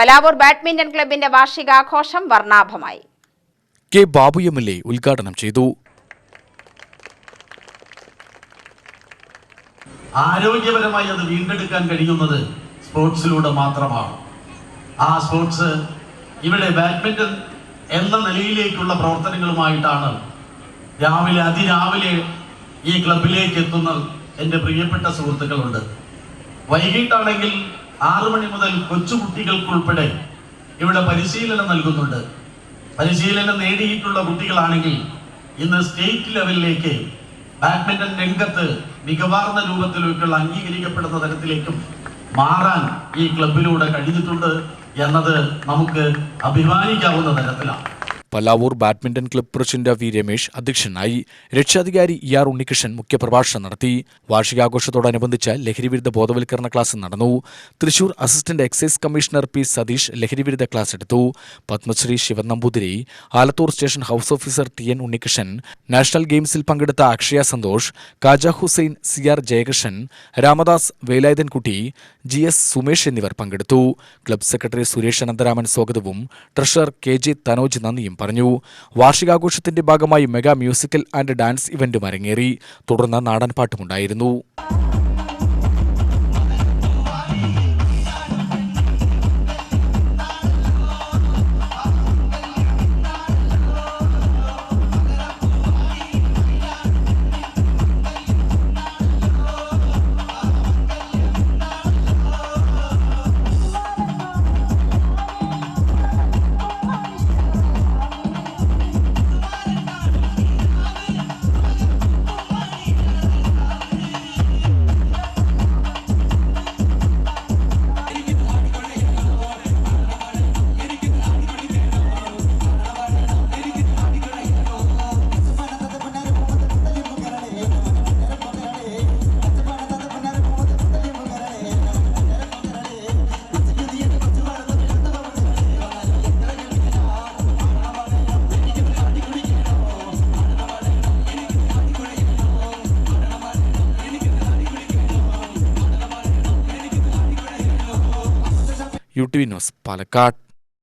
Palavur badminton ക്ലബിന്റെ വാർഷികാഘോഷം വർണ്ണാഭമായി. K Babu MLA. ഉദ്ഘാടനം ചെയ്തു. ആരോഗ്യപരമായി അത് വീണ്ടെടുക്കാൻ കഴിയുന്നത് സ്പോർട്സിലൂടെ മാത്രമാണ്. ആ സ്പോർട്സ് ഇവിടെ ബാഡ്മിന്റൺ എന്ന നിലയിലേക്കുള്ള പ്രവർത്തനങ്ങളുമായിട്ടാണ് അതിരാവിലെ ഈ ക്ലബിലേക്ക് എത്തുന്ന എൻ്റെ പ്രിയപ്പെട്ട സുഹൃത്തുക്കളുണ്ട്. വൈകിട്ടാണെങ്കിൽ 6 മണി മുതൽ കൊച്ചുകുട്ടികൾക്കുൾപ്പെടെ ഇവിടെ പരിശീലനം നൽകുന്നുണ്ട്. പരിശീലനം നേടിയിട്ടുള്ള കുട്ടികളാണെങ്കിൽ ഇന്ന് സ്റ്റേറ്റ് ലെവലിലേക്ക് ബാഡ്മിന്റൺ രംഗത്ത് മികവാർന്ന രൂപത്തിലേക്കുള്ള അംഗീകരിക്കപ്പെടുന്ന തരത്തിലേക്കും മാറാൻ ഈ ക്ലബിലൂടെ കഴിഞ്ഞിട്ടുണ്ട് എന്നത് നമുക്ക് അഭിമാനിക്കാവുന്ന തരത്തിലാണ്. Palavoor badminton club president V Ramesh അധ്യക്ഷനായി. രക്ഷാധികാരി ഇ.ആർ. ഉണ്ണികൃഷ്ണൻ മുഖ്യപ്രഭാഷണം നടത്തി. വാർഷികാഘോഷത്തോടനുബന്ധിച്ച് ലഹരിവിരുദ്ധ ബോധവൽക്കരണ ക്ലാസ് നടന്നു. Thrissur assistant excise commissioner P Satheesh ലഹരിവിരുദ്ധ ക്ലാസ് എടുത്തു. Padmashri Shivan Namboothiri, Alathur station house officer T N. Unnikrishnan, national ഗെയിംസിൽ പങ്കെടുത്ത അക്ഷയ സന്തോഷ്, കാജ ഹുസൈൻ, സി.ആർ. ജയകൃഷ്ണൻ, രാമദാസ് വേലായുധൻകുട്ടി, ജി.എസ്. സുമേഷ് എന്നിവർ പങ്കെടുത്തു. ക്ലബ് സെക്രട്ടറി സുരേഷ് അനന്തരാമൻ സ്വാഗതവും ട്രഷറർ കെ.ജെ. തനോജ് നന്ദിയും പറഞ്ഞു. വാർഷികാഘോഷത്തിന്റെ ഭാഗമായി മെഗാ മ്യൂസിക്കൽ ആൻഡ് ഡാൻസ് ഇവന്റും അരങ്ങേറി. തുടർന്ന് നാടൻപാട്ടുമുണ്ടായിരുന്നു. UTV news Palakkad.